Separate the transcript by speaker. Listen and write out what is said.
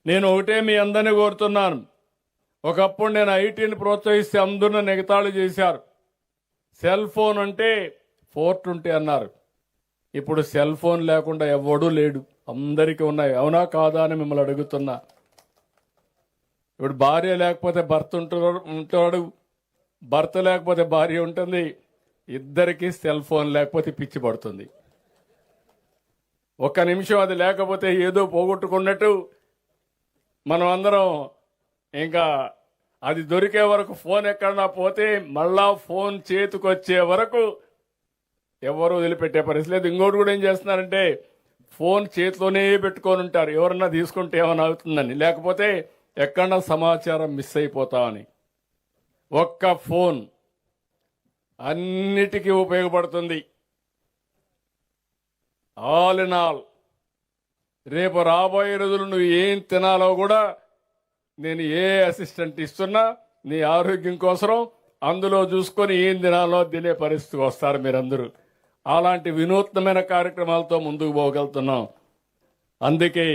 Speaker 1: నేను ఒకటే మీ అందరినీ కోరుతున్నాను. ఒకప్పుడు నేను ఐటీని ప్రోత్సహిస్తే అందరూ నన్ను ఎగతాళి చేశారు. సెల్ ఫోన్ అంటే 420 అన్నారు. ఇప్పుడు సెల్ ఫోన్ లేకుండా ఎవడూ లేడు, అందరికీ ఉన్నాయి. అవునా కాదా అని మిమ్మల్ని అడుగుతున్నా. ఇప్పుడు భార్య లేకపోతే భర్త ఉంటాడు, భర్త లేకపోతే భార్య ఉంటుంది. ఇద్దరికీ సెల్ ఫోన్ లేకపోతే పిచ్చి పడుతుంది. ఒక్క నిమిషం అది లేకపోతే ఏదో పోగొట్టుకున్నట్టు మనం అందరం ఇంకా అది దొరికే వరకు, ఫోన్ ఎక్కడన్నా పోతే మళ్ళా ఫోన్ చేతికొచ్చే వరకు ఎవరు వదిలిపెట్టే పరిస్థితి లేదు. ఇంకోటి కూడా ఏం చేస్తున్నారంటే ఫోన్ చేతిలోనే పెట్టుకొని ఉంటారు, ఎవరన్నా తీసుకుంటే ఏమైనా అవుతుందని, లేకపోతే ఎక్కడన్నా సమాచారం మిస్ అయిపోతామని. ఒక్క ఫోన్ అన్నిటికీ ఉపయోగపడుతుంది. ఆల్ ఇన్ ఆల్ రేపు రాబోయే రోజులు నువ్వు ఏం తినాలో కూడా నేను ఏ అసిస్టెంట్ ఇస్తున్నా నీ ఆరోగ్యం కోసం అందులో చూసుకొని ఏం తినాలో తినే పరిస్థితికి వస్తారు మీరందరూ. అలాంటి వినూత్నమైన కార్యక్రమాలతో ముందుకు పోగలుగుతున్నాం. అందుకే